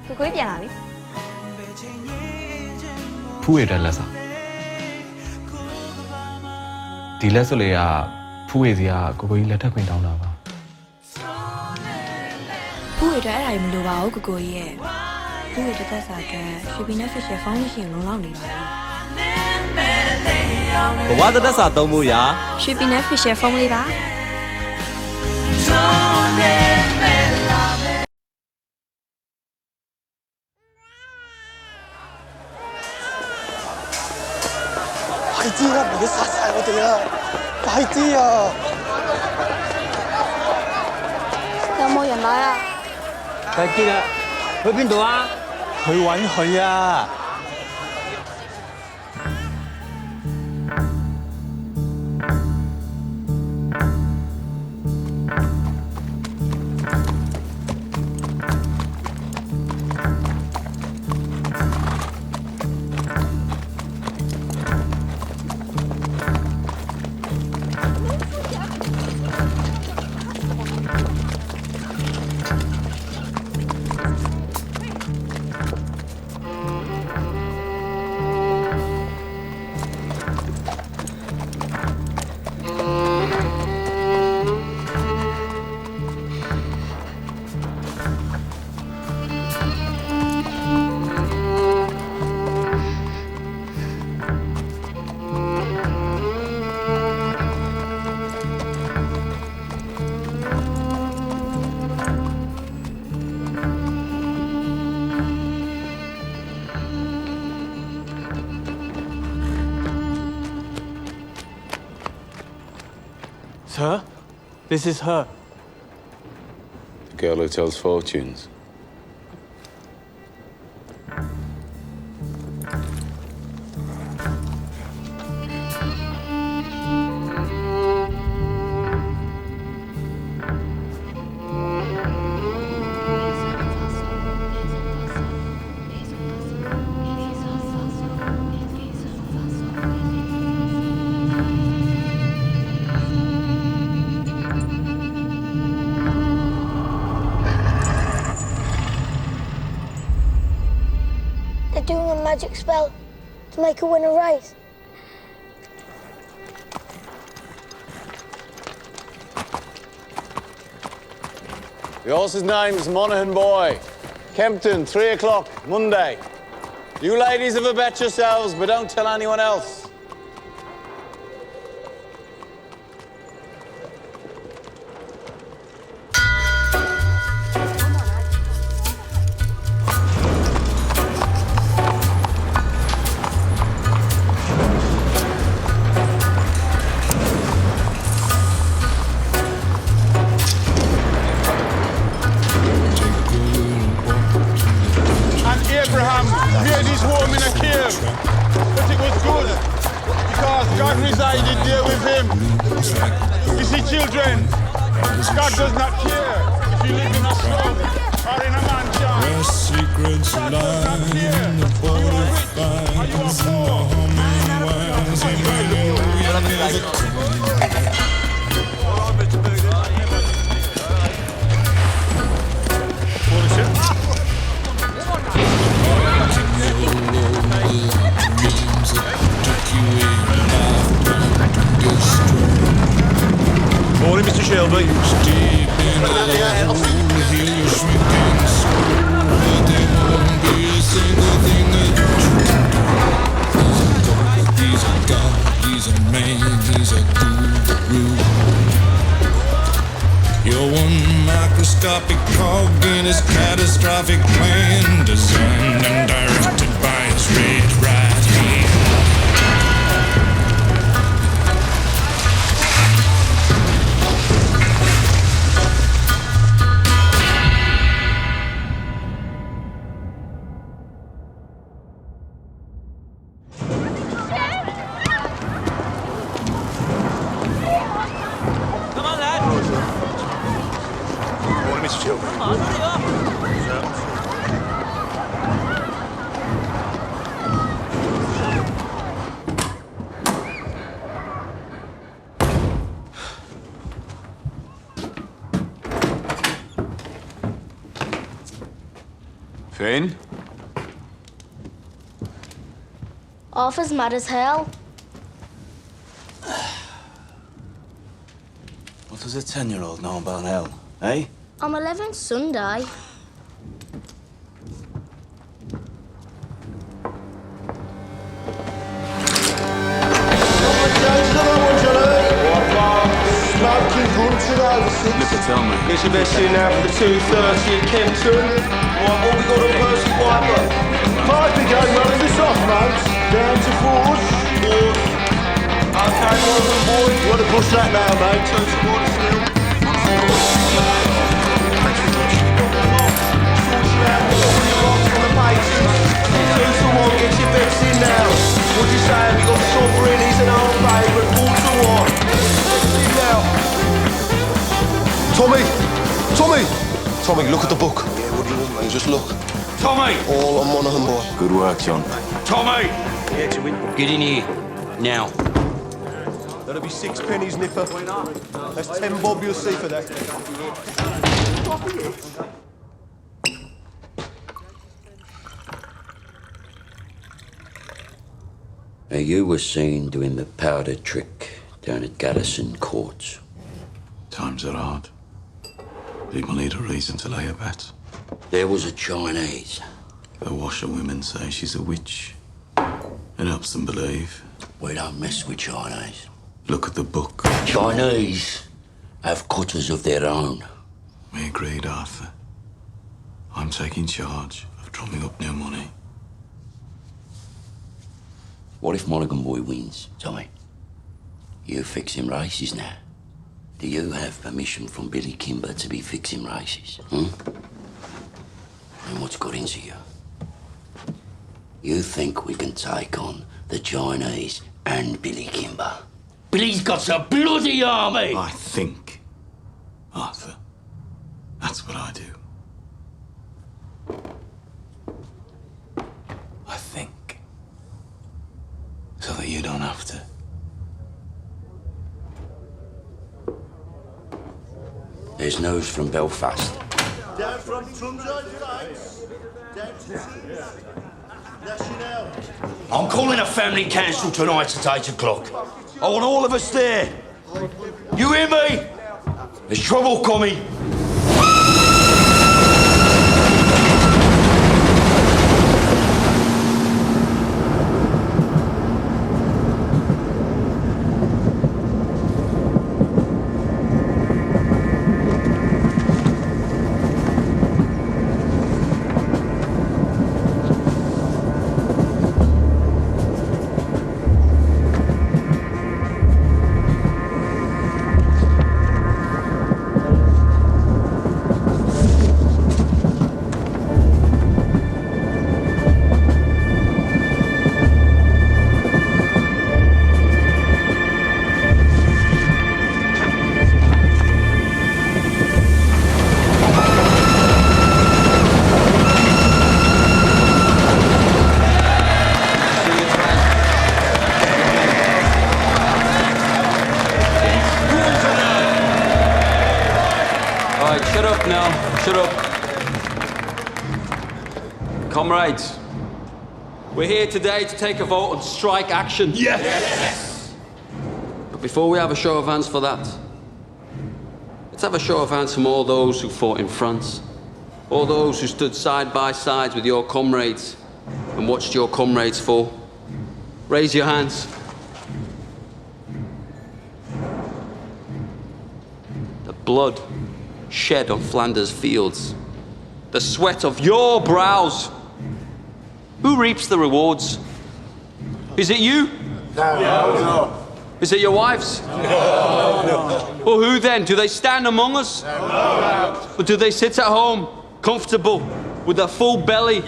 Cô quýt vậy nào đi? Phú hệ ra là sao? Đi là số lệ à Phú hệ gì à cô ấy là thắc quyền đau nào vào? Phú hệ ra là mình đồ bảo của cô ấy. Phú hệ ra ta sao cho shopping net fish phóng như chuyện long đi vào. What the that's tông mùi à? Shopping net fish phóng đi ba.快啲啦，唔係佢殺晒我哋啊！快啲啊！有冇人來啊？快啲啦！去邊度啊？去揾佢啊！Sir, this is her. The girl who tells fortunes. They're doing a magic spell to make her win a race. The horse's name's Monaghan Boy. Kempton, 3 o'clock, Monday. You ladies have a bet yourselves, but don't tell anyone else. Abraham made his home in a cave, but it was good because God resided there with him. You see, children, God does not care if you live in a slum or in a mansion. Where secrets God does not lie care in the if you are rich or you are poor. Morning, Mr. Shelby. deep in the hole. Heal your shrinking soul, but there won't be a single thing that you can do. He's a god, he's a man, he's a guru. You're one microscopic cog in his catastrophic plan, designed and directed by his red right hand. Come on, lad. Morning, Mr. Shelby. Come on, hurry up. Finn? Arthur's mad as hell. What does a 10-year-old know about hell, eh? I'm 11 Sunday. Tell me. It's your best in now for the 2:30 at Kempton. Right, what we got on Percy Piper? Piper game, running this off, mate. Down to forward. Forward. Okay, Morgan boy. You want to push that now, mate? 2 towards still. Two to one, get your bets in now. What'd you say? We got Sovereign, he's an old favourite. 4 to 1. Bets in now. Tommy, look at the book. Yeah, what do you want, mate? Just look. Tommy! All on Monaghan, boy. Good work, John. Tommy! Yeah, to win. Get in here. Now. That'll be 6 pennies, Nipper. That's 10 bob you'll see for that. Now, you were seen doing the powder trick down at Garrison Courts. Times are hard. People need a reason to lay a bet. There was a Chinese. The washerwomen say she's a witch. It helps them believe. We don't mess with Chinese. Look at the book. Chinese have cutters of their own. We agreed, Arthur. I'm taking charge of drumming up new money. What if Monaghan Boy wins, Tommy? You fixing races now. Do you have permission from Billy Kimber to be fixing races? And what's got into you? You think we can take on the Chinese and Billy Kimber? Billy's got a bloody army! I think, Arthur. That's what I do. I think. So that you don't have to. There's news from Belfast. Down from Trumside Flats. Down to National. I'm calling a family council tonight at 8 o'clock. I want all of us there. You hear me? There's trouble coming. Shut up now. Shut up. Comrades, we're here today to take a vote on strike action. Yes! But before we have a show of hands for that, let's have a show of hands from all those who fought in France, all those who stood side by side with your comrades and watched your comrades fall. Raise your hands. The blood shed on Flanders fields, the sweat of your brows. Who reaps the rewards? Is it you? No. Is it your wives? No. Well, who then? Do they stand among us? No. Or do they sit at home, comfortable, with a full belly,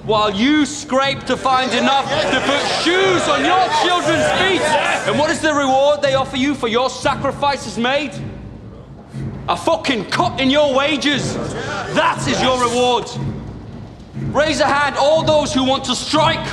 while you scrape to find enough to put shoes on your children's feet? And what is the reward they offer you for your sacrifices made? A fucking cut in your wages. That is your reward. Raise a hand, all those who want to strike.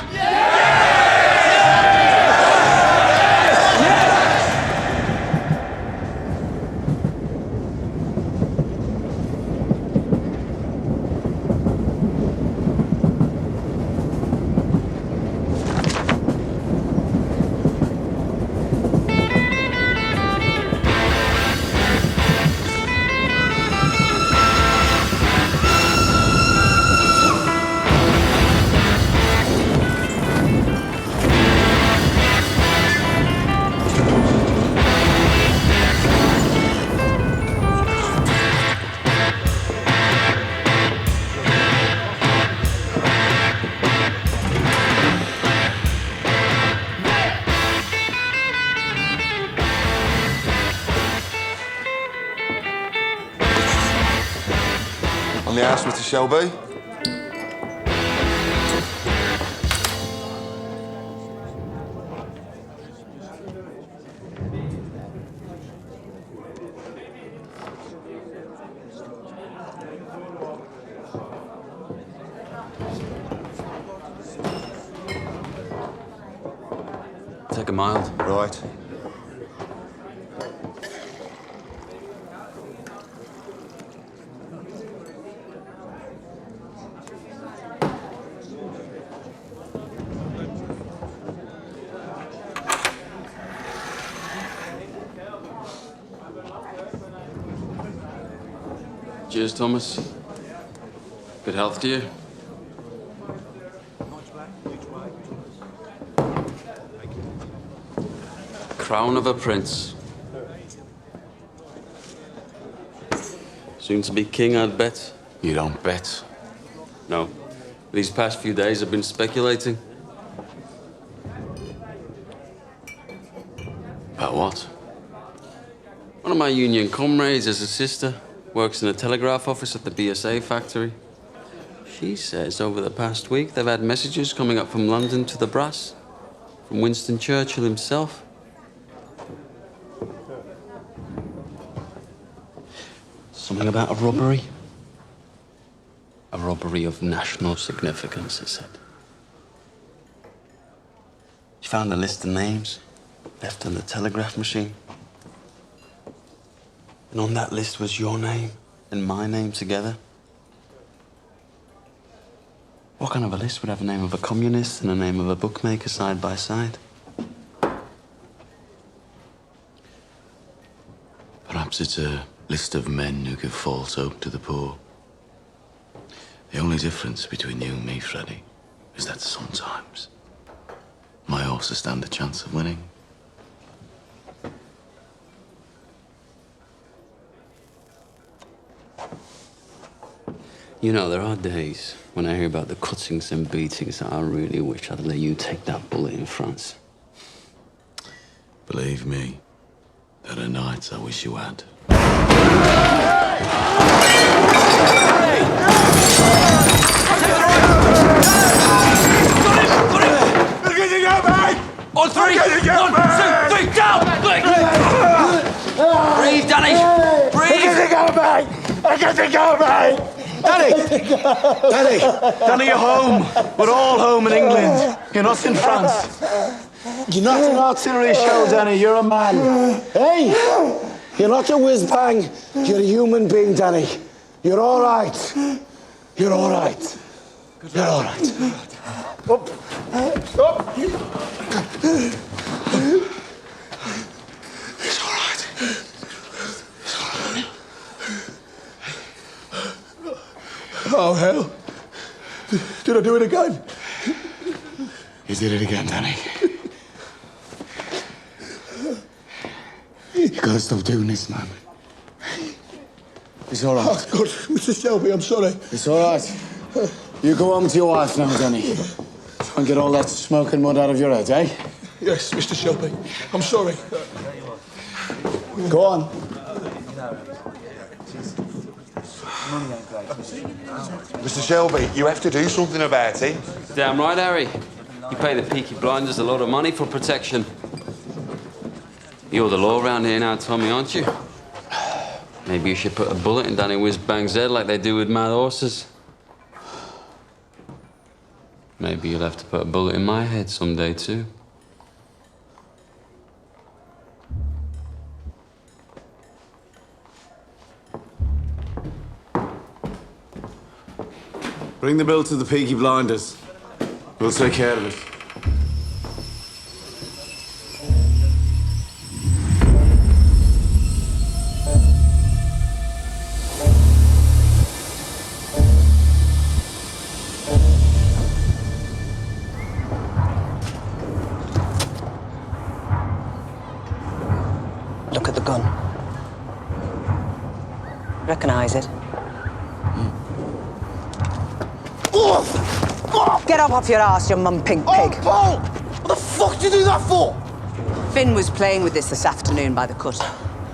On the house, Mr. Shelby. Take a mild. Right. Cheers, Thomas. Good health to you. Crown of a prince. Soon to be king, I'd bet. You don't bet. No. These past few days I've been speculating. About what? One of my union comrades has a sister, works in a telegraph office at the BSA factory. She says over the past week they've had messages coming up from London to the brass, from Winston Churchill himself. Something about a robbery. A robbery of national significance, it said. She found a list of names left on the telegraph machine. And on that list was your name and my name together. What kind of a list would have a name of a communist and a name of a bookmaker side by side? Perhaps it's a list of men who give false hope to the poor. The only difference between you and me, Freddie, is that sometimes my horses stand a chance of winning. You know, there are days when I hear about the cuttings and beatings that I really wish I'd let you take that bullet in France. Believe me, there are nights I wish you had. On three! 1, 2, 3, down! Breathe, Danny! Breathe! Danny, you're home. We're all home in England. You're not in France. You're not an artillery shell, Danny. You're a man. Hey! You're not a whiz-bang. You're a human being, Danny. You're all right. You're all right. You're all right. Up. Up. It's all right. It's all right. Oh, hell. Did I do it again? You did it again, Danny. You gotta stop doing this, man. It's all right. Oh, God, Mr. Shelby, I'm sorry. It's all right. You go home to your wife now, Danny. Try and get all that smoke and mud out of your head, eh? Yes, Mr. Shelby. I'm sorry. Go on. Mr. Shelby, you have to do something about it. Damn right, Harry. You pay the Peaky blinders a lot of money for protection. You're the law around here now, Tommy, aren't you? Maybe you should put a bullet in Danny Whiz-Bang's head like they do with mad horses. Maybe you'll have to put a bullet in my head someday, too. Bring the bill to the Peaky blinders. We'll take care of it. Look at the gun. Recognize it? Get up off your ass, you mum-pink pig. Oh, Paul! What the fuck did you do that for? Finn was playing with this afternoon by the cut.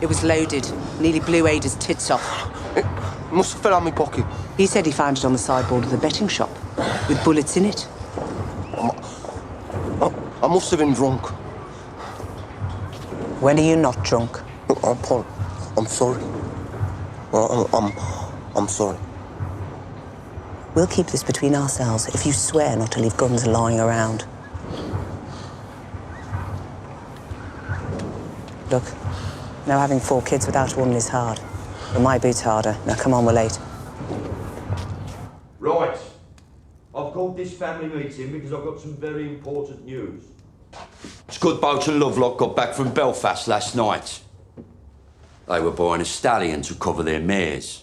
It was loaded. Nearly blew Ada's tits off. It must have fell out my pocket. He said he found it on the sideboard of the betting shop, with bullets in it. I must have been drunk. When are you not drunk? Paul, I'm sorry. I'm sorry. We'll keep this between ourselves if you swear not to leave guns lying around. Look, now having 4 kids without one is hard. But my boot's harder. Now come on, we're late. Right. I've called this family meeting because I've got some very important news. Scudboat and Lovelock got back from Belfast last night. They were buying a stallion to cover their mares.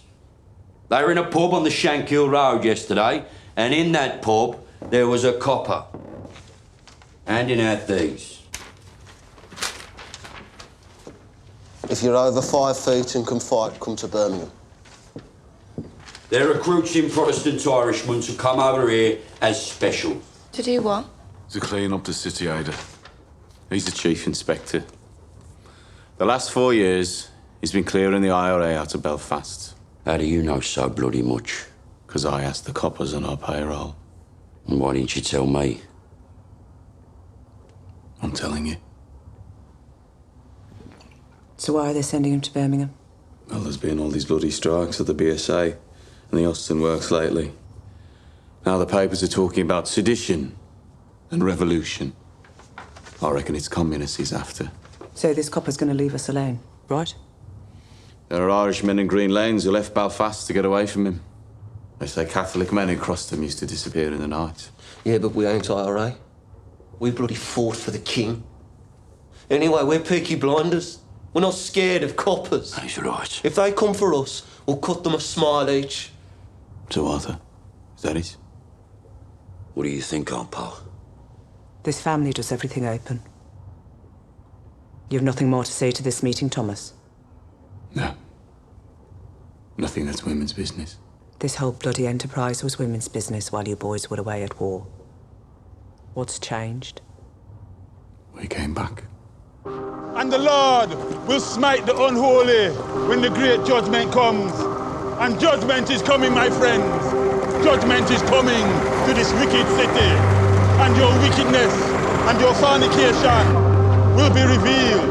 They were in a pub on the Shankill Road yesterday, and in that pub there was a copper handing out these. If you're over 5 feet and can fight, come to Birmingham. They're recruiting Protestant Irishmen to come over here as special. To do what? To clean up the city, Ada. He's the chief inspector. The last 4 years, he's been clearing the IRA out of Belfast. How do you know so bloody much? Because I asked the coppers on our payroll. And why didn't you tell me? I'm telling you. So why are they sending him to Birmingham? Well, there's been all these bloody strikes at the BSA and the Austin Works lately. Now the papers are talking about sedition and revolution. I reckon it's communists he's after. So this copper's going to leave us alone, right? There are Irishmen in Green Lanes who left Belfast to get away from him. They say Catholic men who crossed them used to disappear in the night. Yeah, but we ain't IRA. We bloody fought for the king. Anyway, we're Peaky Blinders. We're not scared of coppers. That's right. If they come for us, we'll cut them a smile each. So, Arthur, is that it? What do you think, Aunt Pal? This family does everything open. You have nothing more to say to this meeting, Thomas? No. Nothing that's women's business. This whole bloody enterprise was women's business while you boys were away at war. What's changed? We came back. And the Lord will smite the unholy when the great judgment comes. And judgment is coming, my friends. Judgment is coming to this wicked city. And your wickedness and your fornication will be revealed.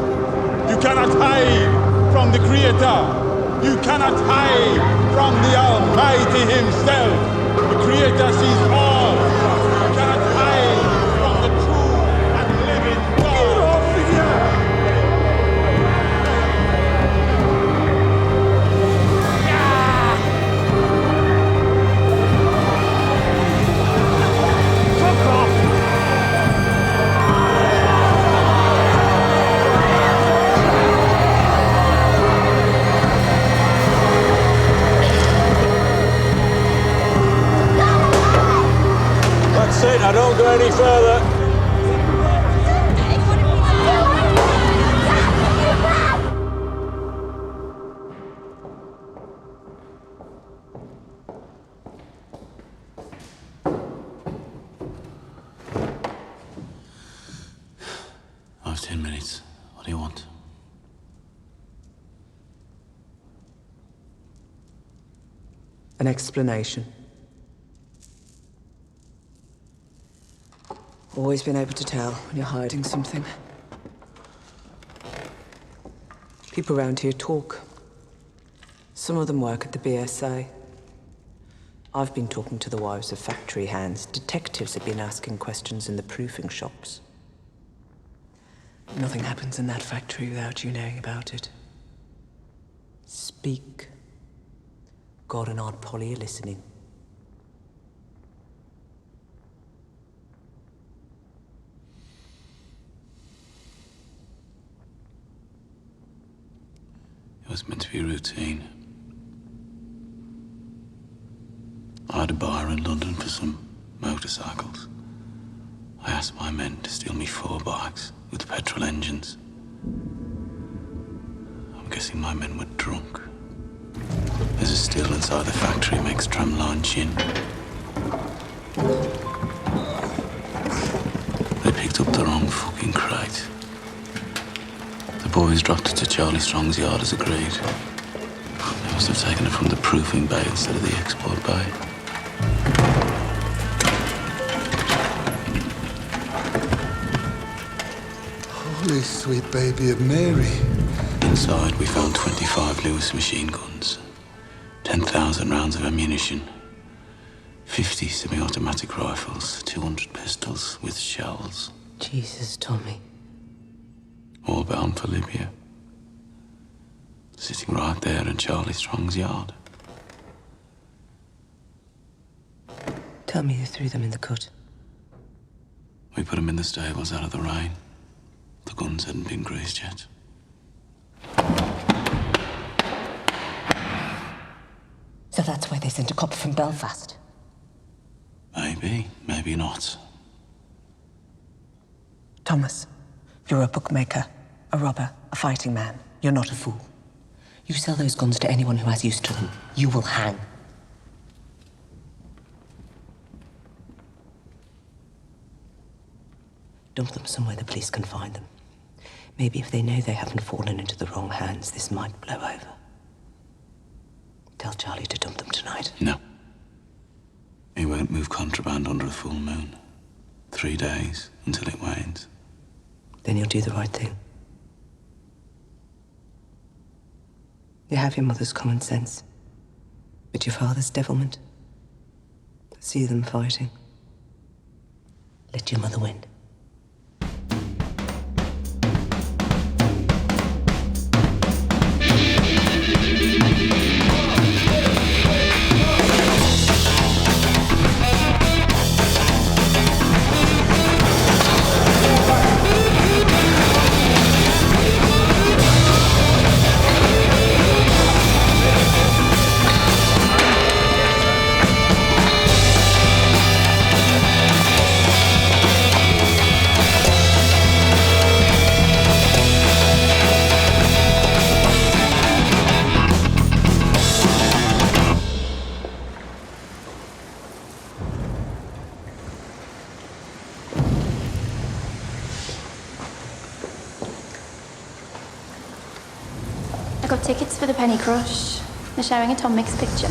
You cannot hide from the Creator. You cannot hide from the Almighty Himself. The Creator sees all. You cannot hide from the true and living God. Get off of here! That's it, I don't go any further. I have 10 minutes. What do you want? An explanation. Always been able to tell when you're hiding something. People around here talk. Some of them work at the BSA. I've been talking to the wives of factory hands. Detectives have been asking questions in the proofing shops. Nothing happens in that factory without you knowing about it. Speak. God and Aunt Polly are listening. It was meant to be routine. I had a bar in London for some motorcycles. I asked my men to steal me 4 bikes with petrol engines. I'm guessing my men were drunk. There's a still inside the factory makes tramline gin. They picked up the wrong fucking crate. The boys dropped it to Charlie Strong's yard as agreed. Never Must have taken it from the proofing bay instead of the export bay. Holy sweet baby of Mary. Inside, we found 25 Lewis machine guns, 10,000 rounds of ammunition, 50 semi-automatic rifles, 200 pistols with shells. Jesus, Tommy. All bound for Libya. Sitting right there in Charlie Strong's yard. Tell me you threw them in the cut. We put them in the stables out of the rain. The guns hadn't been greased yet. So that's why they sent a copper from Belfast. Maybe, maybe not. Thomas, you're a bookmaker, a robber, a fighting man. You're not a fool. You sell those guns to anyone who has use to them. You will hang. Dump them somewhere the police can find them. Maybe if they know they haven't fallen into the wrong hands, this might blow over. Tell Charlie to dump them tonight. No. He won't move contraband under a full moon. 3 days until it wanes. Then you'll do the right thing. You have your mother's common sense, but your father's devilment. See them fighting. Let your mother win. I got tickets for the Penny Crush. They're showing a Tom Mix picture.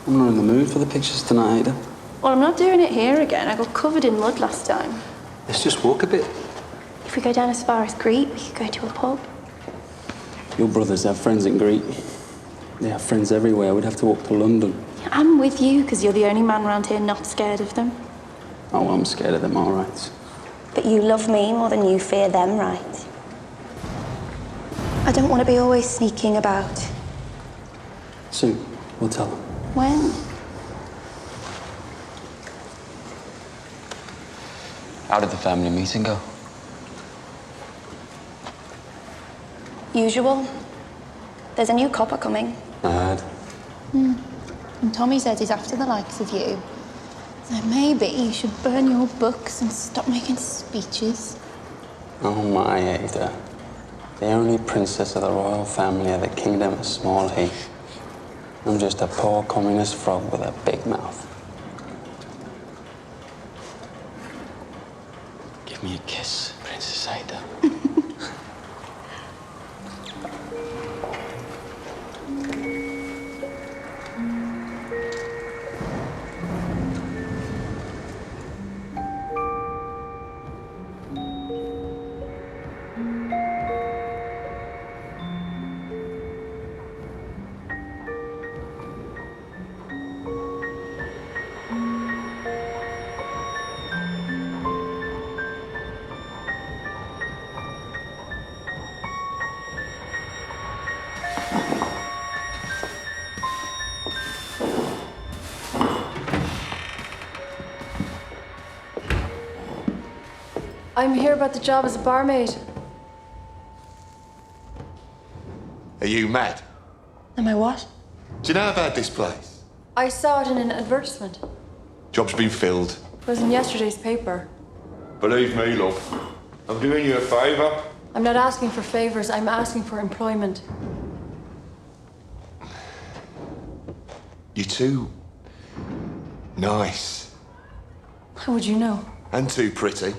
I'm not in the mood for the pictures tonight, Ada. Well, I'm not doing it here again. I got covered in mud last time. Let's just walk a bit. If we go down as far as Greet, we could go to a pub. Your brothers have friends in Greek. They have friends everywhere. We'd have to walk to London. I'm with you, because you're the only man around here not scared of them. Oh, I'm scared of them, all right. But you love me more than you fear them, right? I don't want to be always sneaking about. Soon, we'll tell them. When? How did the family meeting go? Usual. There's a new copper coming. I heard. And Tommy says he's after the likes of you. So maybe you should burn your books and stop making speeches. Oh, my Ada. The only princess of the royal family of the kingdom of Small Heath. I'm just a poor communist frog with a big mouth. Give me a kiss, Princess Ada. I'm here about the job as a barmaid. Are you mad? Am I what? Do you know about this place? I saw it in an advertisement. Job's been filled. It was in yesterday's paper. Believe me, love. I'm doing you a favour. I'm not asking for favors, I'm asking for employment. You're too nice. How would you know? And too pretty.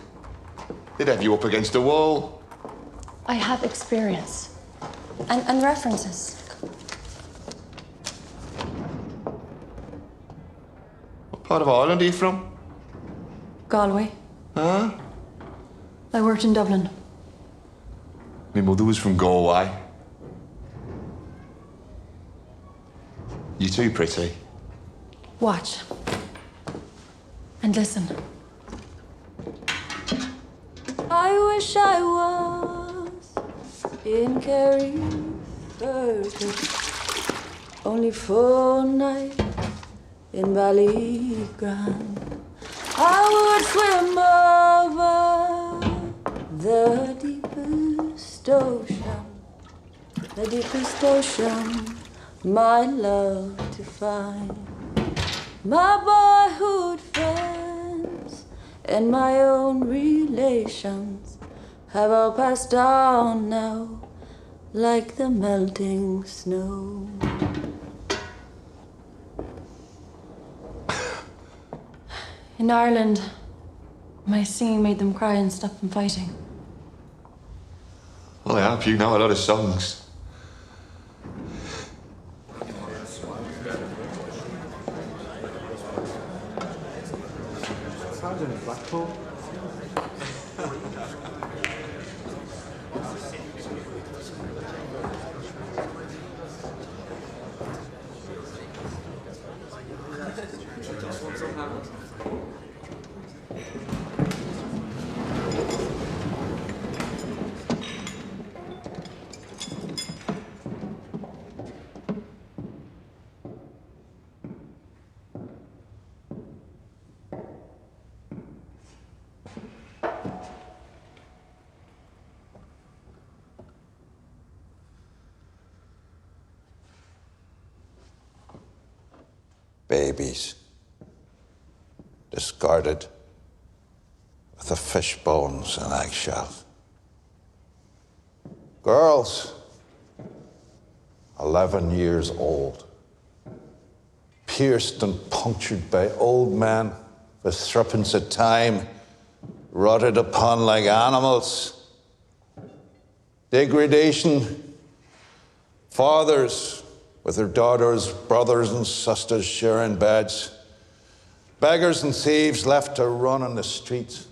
They'd have you up against a wall. I have experience. And references. Part of Ireland are you from? Galway. Huh? I worked in Dublin. My mother was from Galway. You're too pretty. Watch. And listen. I wish I was in Kerry, only for a night in Ballygrand. I would swim over the deepest ocean, my love to find. My boyhood friends and my own relations have all passed on now, like the melting snow. In Ireland, my singing made them cry and stop them fighting. Well, I hope you know a lot of songs. Blackpool. Babies, discarded with the fish bones and eggshells. Girls, 11 years old, pierced and punctured by old men with threepence at time, rotted upon like animals. Degradation, fathers with their daughters, brothers and sisters sharing beds. Beggars and thieves left to run on the streets.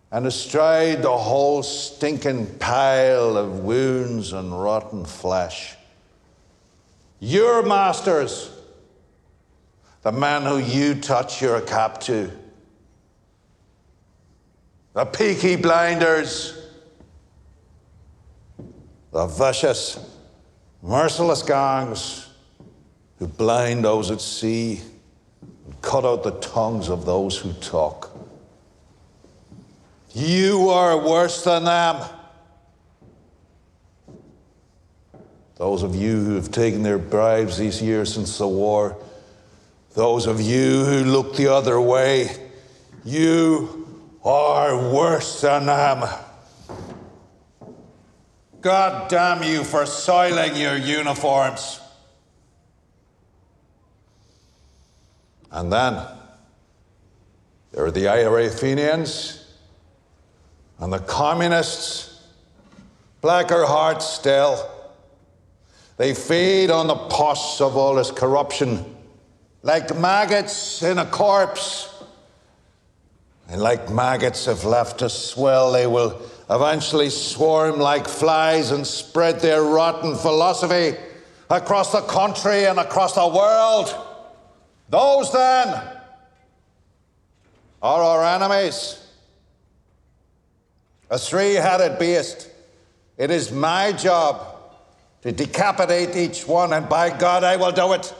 And astride the whole stinking pile of wounds and rotten flesh. Your masters, the men who you touch your cap to. The Peaky blinders. The vicious, merciless gangs who blind those at sea and cut out the tongues of those who talk. You are worse than them. Those of you who have taken their bribes these years since the war, those of you who look the other way, you are worse than them. God damn you for soiling your uniforms. And then there are the IRA Fenians and the communists, blacker hearts still. They feed on the pus of all this corruption like maggots in a corpse. And like maggots, if left to swell, they will eventually swarm like flies and spread their rotten philosophy across the country and across the world. Those, then, are our enemies. A three-headed beast. It is my job to decapitate each one, and by God, I will do it.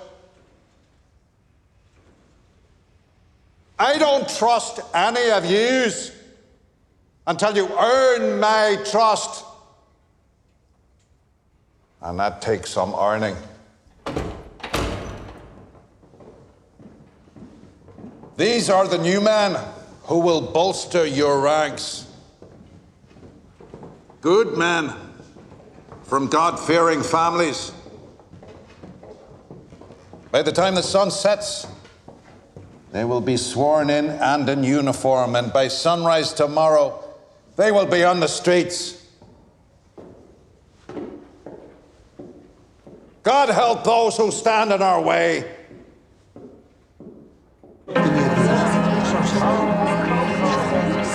I don't trust any of yous until you earn my trust. And that takes some earning. These are the new men who will bolster your ranks. Good men from God-fearing families. By the time the sun sets, they will be sworn in and in uniform, and by sunrise tomorrow, they will be on the streets. God help those who stand in our way.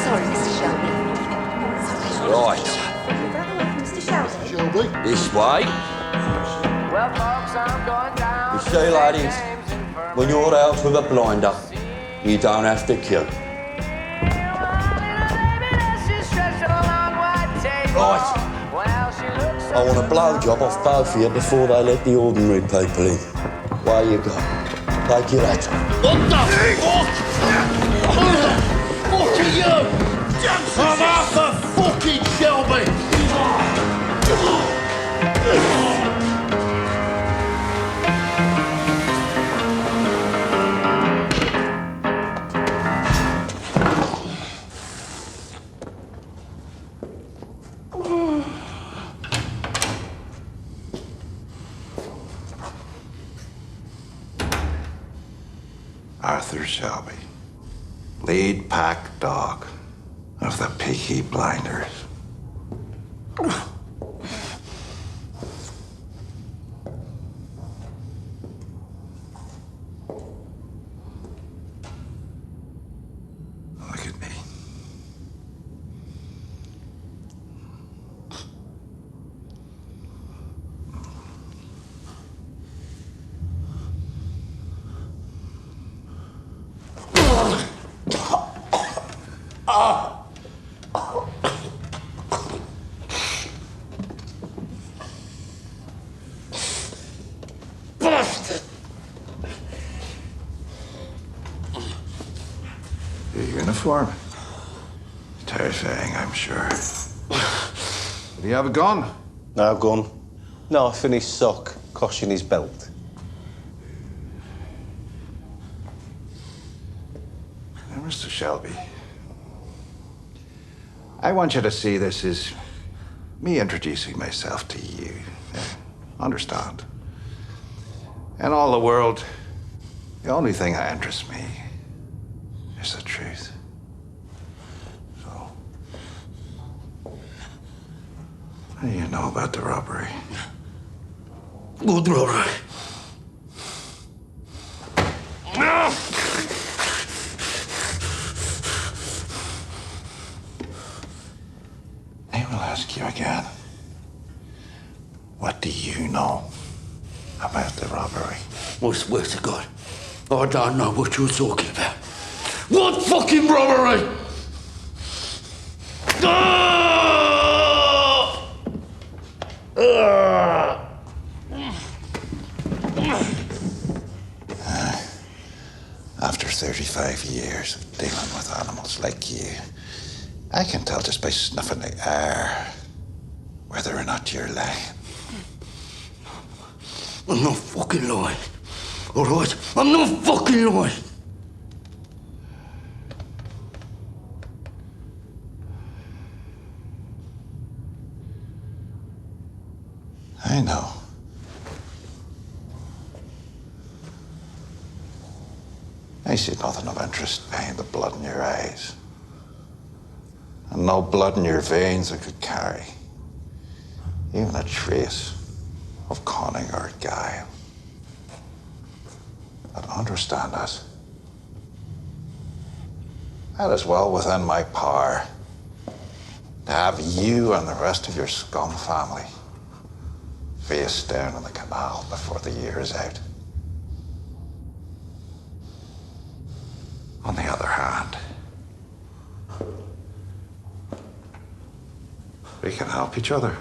Sorry, Mr. Shelby. Right. Mr. Shelby? This way. You see, ladies, when you're out with a blinder, you don't have to kill. Right. I want a blowjob off both of you before they let the ordinary people in. Where you go? Take your hat off. What the fuck? Who the fuck are you? I'm Arthur fucking Shelby! Arthur Shelby, lead pack dog of the Peaky Blinders. Look at me. Bastard! Your uniform? Terrifying, I'm sure. Do you have a gun? No gun. Knife in his sock, cosh in his belt. Now, Mr. Shelby, I want you to see this as me introducing myself to you. Understand? In all the world, the only thing that interests me is the truth. So, what do you know about the robbery? Good robbery. I will ask you again. What do you know about the robbery? I swear to God, I don't know what you're talking about. What fucking robbery? After 35 years of dealing with animals like you, I can tell just by snuffing the air whether or not you're lying. I'm not fucking lying. All right? I'm not fucking lying. I know. I see nothing of interest behind the blood in your eyes. And no blood in your veins that could carry even a trace of cunning or guile. But understand this. That is well within my power to have you and the rest of your scum family face down in the canal before the year is out. On the other hand, we can help each other.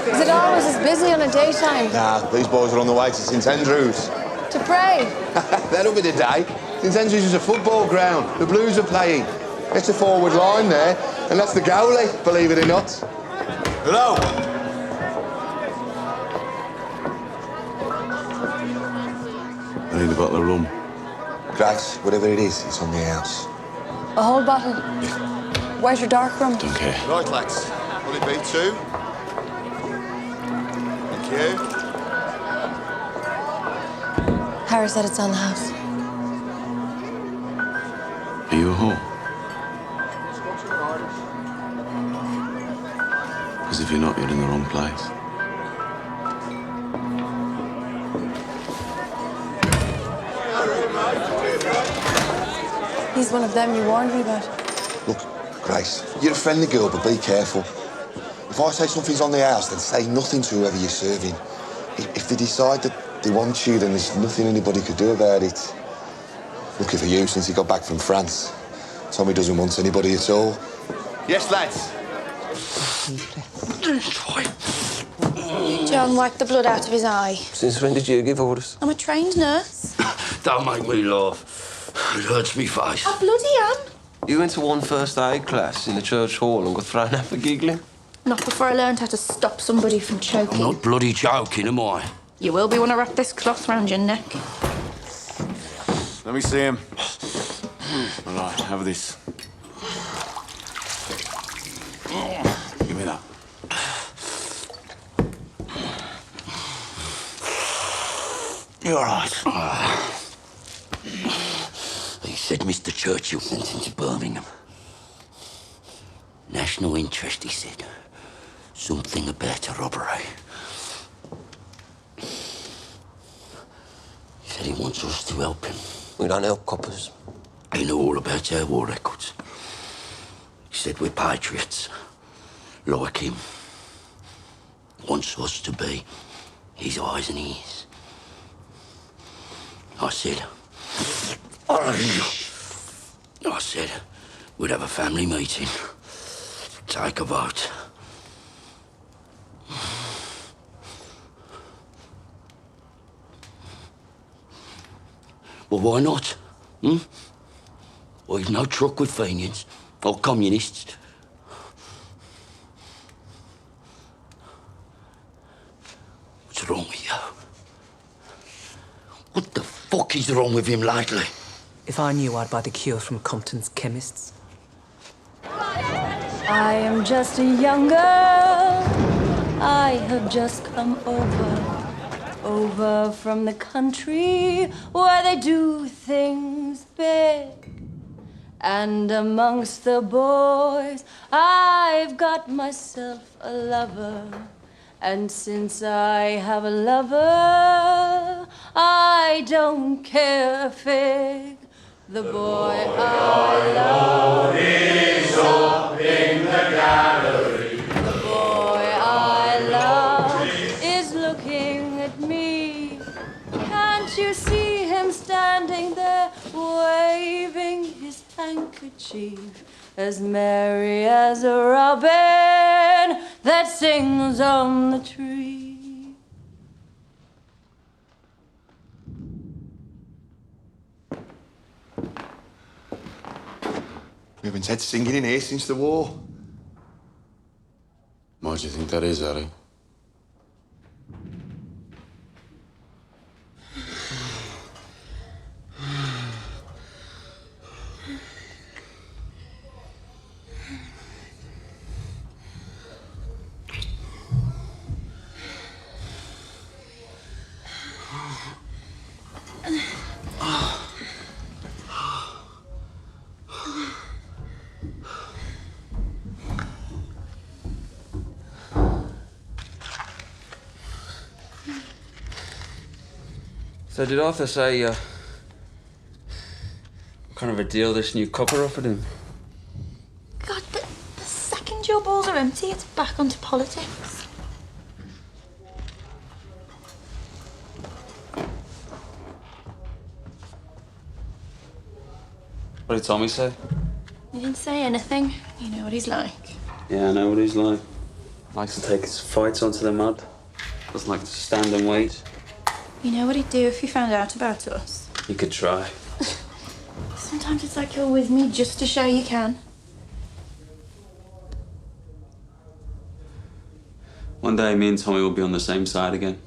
Is it always as busy on a daytime? Nah, these boys are on the way to St Andrews. To pray? That'll be the day. St Andrews is a football ground. The Blues are playing. It's a forward line there, and that's the goalie, believe it or not. Hello. I need a bottle of rum. Grace, whatever it is, it's on the house. A whole bottle? White or dark rum? Don't care. Right, lads. Will it be 2? Thank you. Harry said it's on the house. Are you at home? you're not, you're in the wrong place. He's one of them you warned me about. Look, Grace, you're a friendly girl, but be careful. If I say something's on the house, then say nothing to whoever you're serving. If they decide that they want you, then there's nothing anybody could do about it. Lucky for you, since he got back from France. Tommy doesn't want anybody at all. Yes, lads. John wiped the blood out of his eye. Since when did you give orders? I'm a trained nurse. Don't make me laugh. It hurts me face. I bloody am. You went to one first aid class in the church hall and got thrown out for giggling? Not before I learned how to stop somebody from choking. I'm not bloody joking, am I? You will be when I wrap this cloth round your neck. Let me see him. All right, have this. Give me that. You're all right. He said Mr. Churchill sent him to Birmingham. National interest, he said. Something about a robbery. He said he wants us to help him. We don't help coppers. He knew all about our war records. He said we're patriots, like him. Wants us to be his eyes and ears. I said we'd have a family meeting, take a vote. Well, why not? Well, he's no truck with Fenians or communists. What's wrong with you? What the fuck is wrong with him lately? If I knew, I'd buy the cure from Compton's chemists. I am just a young girl. I have just come over from the country where they do things big. And amongst the boys, I've got myself a lover. And since I have a lover, I don't care a fig. The boy I love is up in the gallery. The boy I love is looking at me. Can't you see him standing there, waving his handkerchief, as merry as a robin that sings on the tree? We haven't had singing in here since the war. Why do you think that is, Harry? So did Arthur say, what kind of a deal this new copper offered him? God, the second your balls are empty, it's back onto politics. What did Tommy say? He didn't say anything. You know what he's like. Yeah, I know what he's like. Likes to take his fights onto the mud. Doesn't like to stand and wait. You know what he'd do if he found out about us? He could try. Sometimes it's like you're with me just to show you can. One day, me and Tommy will be on the same side again.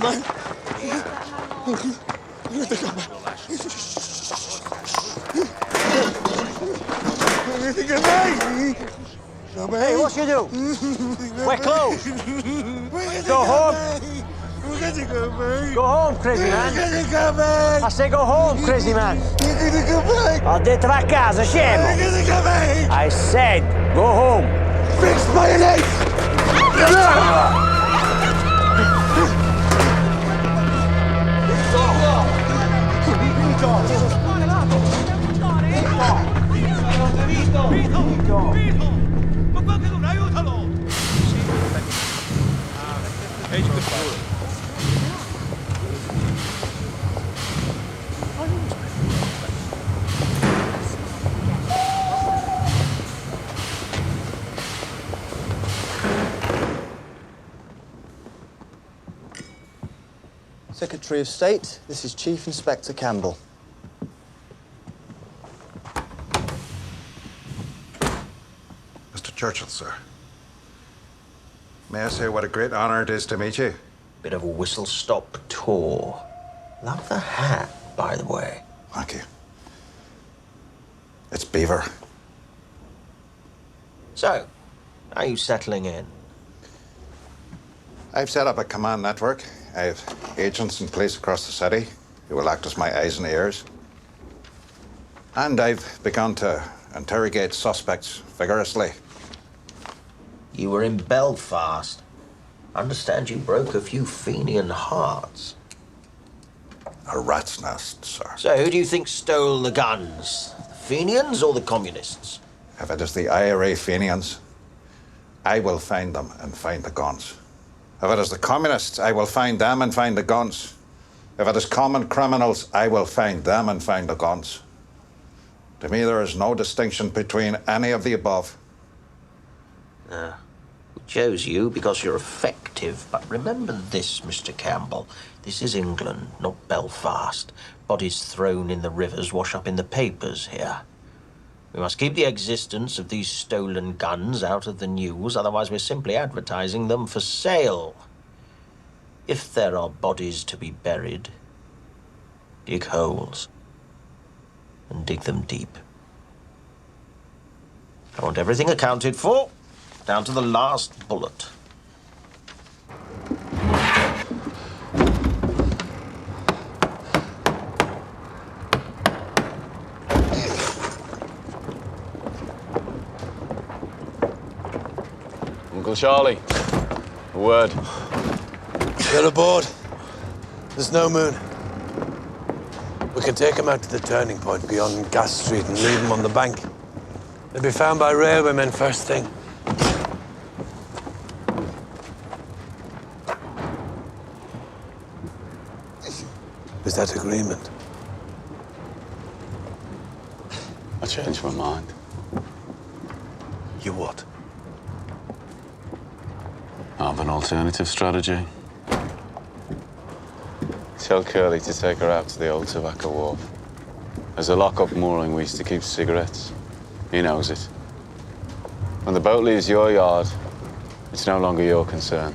man. Hey, what you do? We're closed. Go home. Go home, crazy man. I say go home, crazy man. Ho detto va a casa, scemo. I said go home. Fix mayonnaise! Secretary of State, this is Chief Inspector Campbell. Mr. Churchill, sir. May I say what a great honor it is to meet you? Bit of a whistle-stop tour. Love the hat, by the way. Thank you. It's Beaver. So, are you settling in? I've set up a command network. I have agents in place across the city who will act as my eyes and ears. And I've begun to interrogate suspects vigorously. You were in Belfast. I understand you broke a few Fenian hearts. A rat's nest, sir. So who do you think stole the guns? The Fenians or the communists? If it is the IRA Fenians, I will find them and find the guns. If it is the communists, I will find them and find the guns. If it is common criminals, I will find them and find the guns. To me, there is no distinction between any of the above. We chose you because you're effective, but remember this, Mr. Campbell. This is England, not Belfast. Bodies thrown in the rivers wash up in the papers here. We must keep the existence of these stolen guns out of the news, otherwise we're simply advertising them for sale. If there are bodies to be buried, dig holes and dig them deep. I want everything accounted for, down to the last bullet. Uncle Charlie, a word. Get aboard. There's no moon. We can take them out to the turning point beyond Gas Street and leave them on the bank. They'll be found by railwaymen first thing. Is that agreement? I changed my mind. You what? I have an alternative strategy. Tell Curly to take her out to the old tobacco wharf. There's a lock-up mooring we used to keep cigarettes. He knows it. When the boat leaves your yard, it's no longer your concern.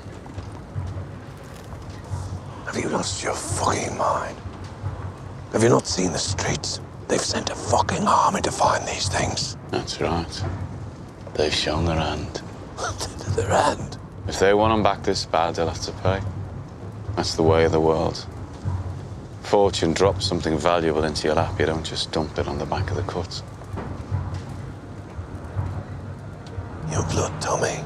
Have you lost your fucking mind? Have you not seen the streets? They've sent a fucking army to find these things. That's right. They've shown their hand. Their hand? If they want them back this bad, they'll have to pay. That's the way of the world. Fortune drops something valuable into your lap, you don't just dump it on the back of the cut. Your blood, Tommy.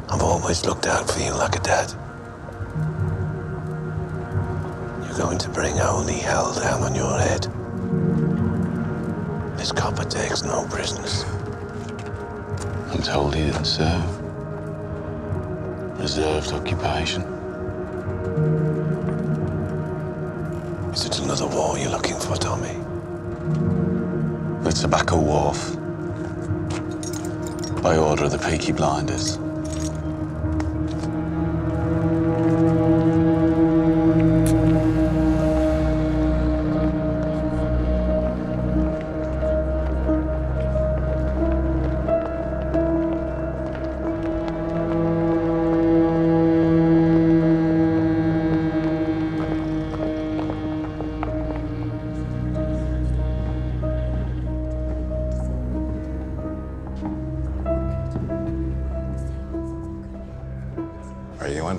I've always looked out for you like a dad. You're going to bring holy hell down on your head. This copper takes no prisoners. I'm told he didn't serve. Reserved occupation. Is it another war you're looking for, Tommy? The Tobacco Wharf. By order of the Peaky Blinders.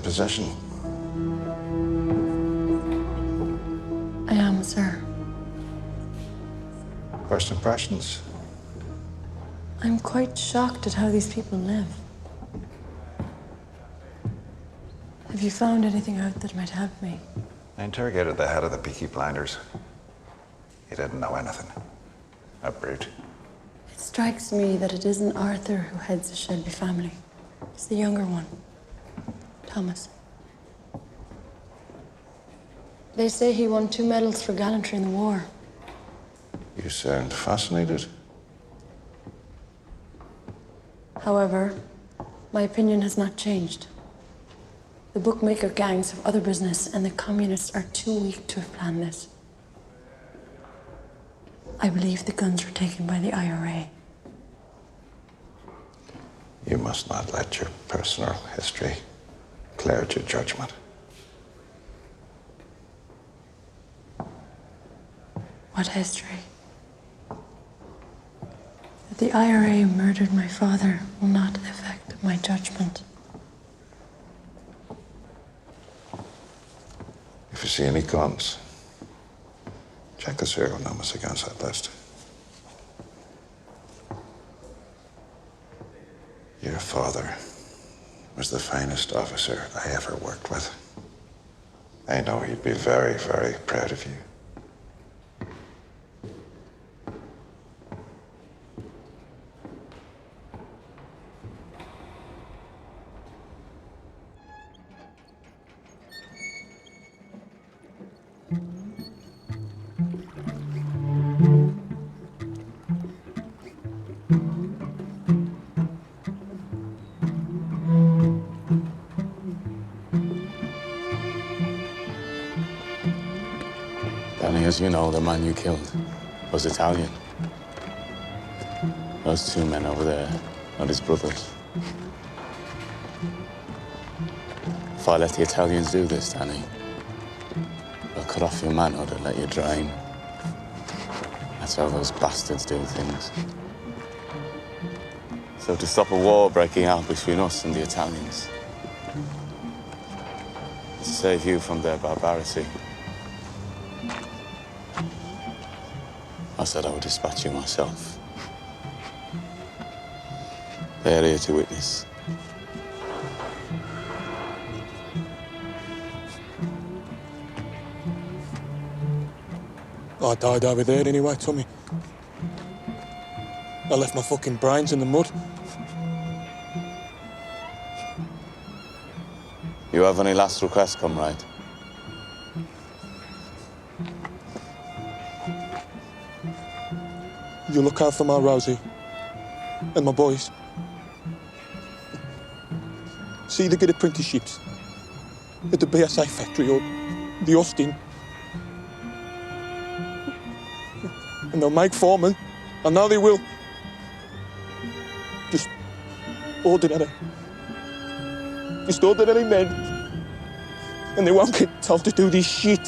possession? I am, sir. First impressions? I'm quite shocked at how these people live. Have you found anything out that might help me? I interrogated the head of the Peaky blinders. He didn't know anything. A brute. It strikes me that it isn't Arthur who heads the Shelby family. It's the younger one, Thomas. They say he won 2 medals for gallantry in the war. You sound fascinated. However, my opinion has not changed. The bookmaker gangs have other business, and the communists are too weak to have planned this. I believe the guns were taken by the IRA. You must not let your personal history cloud your judgment. What history? That the IRA murdered my father will not affect my judgment. If you see any guns, check the serial numbers against that list. Your father was the finest officer I ever worked with. I know he'd be very, very proud of you. Danny, as you know, the man you killed was Italian. Those 2 men over there are his brothers. If I let the Italians do this, Danny, they'll cut off your manhood and let you drain. That's how those bastards do things. So to stop a war breaking out between us and the Italians, to save you from their barbarity, I said I would dispatch you myself. They're here to witness. I died over there anyway, Tommy. I left my fucking brains in the mud. You have any last requests, comrade? You look out for my Rosie and my boys. See they get apprenticeships at the BSA factory or the Austin. And they'll make foremen. I know they will. Just ordinary. Just ordinary men. And they won't get told to do this shit.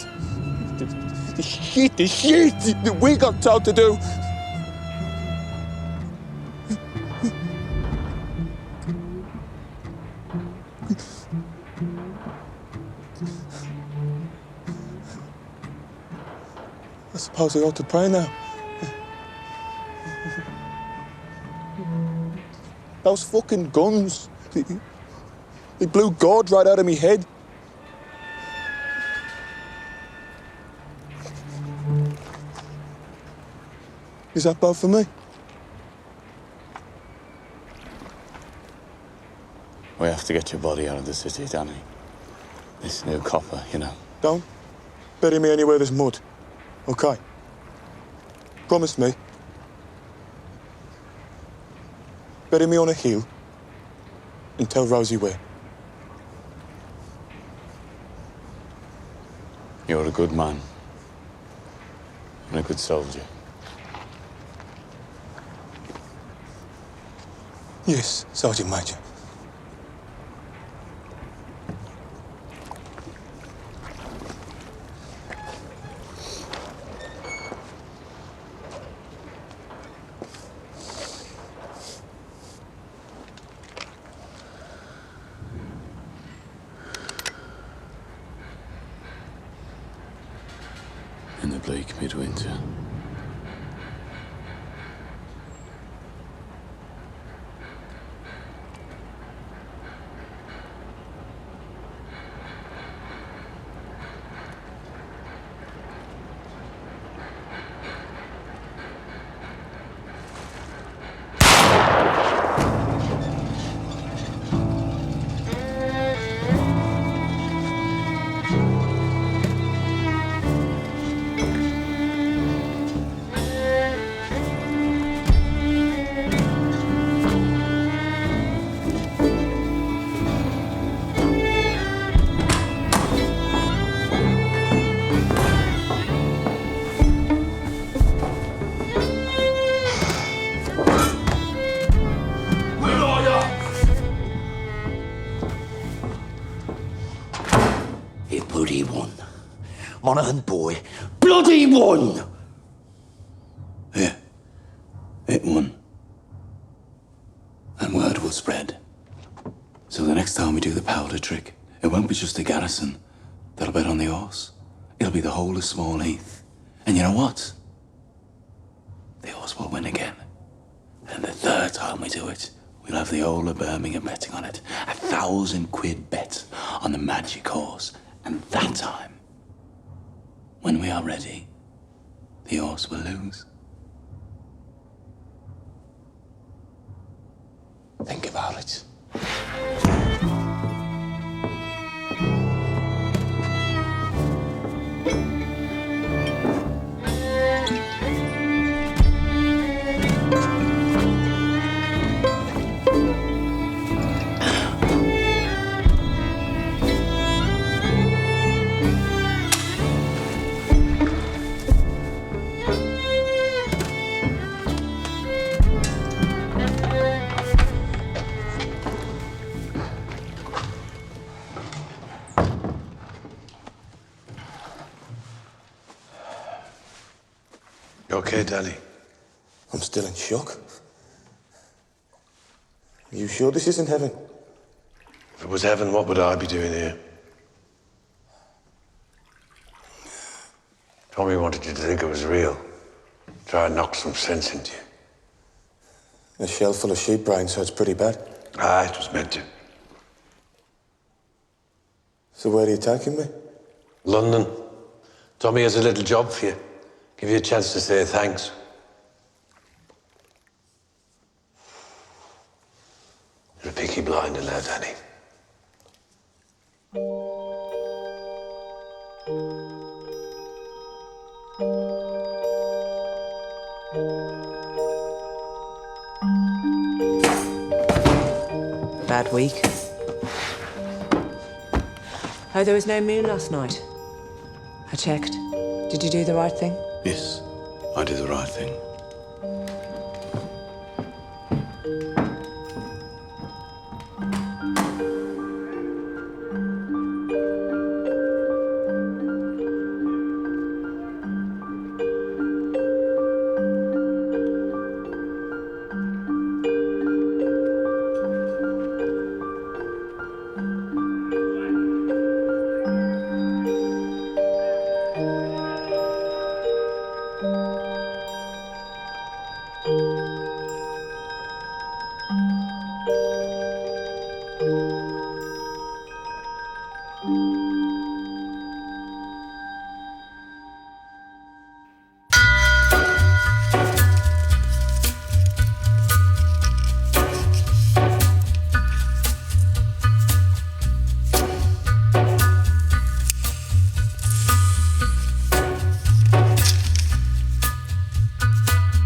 This shit that we got told to do. I suppose I ought to pray now. Those fucking guns, they blew God right out of me head. Is that bad for me? We have to get your body out of the city, Danny. This new copper, you know. Don't bury me anywhere there's mud, okay? Promise me. Bury me on a hill and tell Rosie where. You're a good man and a good soldier. Yes, Sergeant Major. midwinter. Ep1. Monaghan boy. Bloody one! Yeah. Ep1. And word will spread. So the next time we do the powder trick, it won't be just the garrison that'll bet on the horse. It'll be the whole of Small Heath. And you know what? The horse will win again. And the third time we do it, we'll have the whole of Birmingham betting on it. 1,000 quid bet on the magic horse. And that time, when we are ready, the horse will lose. Think about it. You okay, Danny? I'm still in shock. Are you sure this isn't heaven? If it was heaven, what would I be doing here? Tommy wanted you to think it was real. Try and knock some sense into you. A shell full of sheep brains, so it's pretty bad. Ah, it was meant to. So where are you taking me? London. Tommy has a little job for you. Give you a chance to say thanks. You're a Peaky blinder now, Danny. Bad week. Oh, there was no moon last night. I checked. Did you do the right thing? Yes, I did the right thing.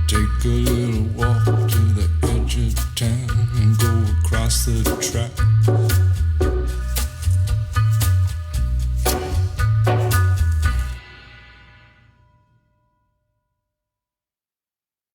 Take a little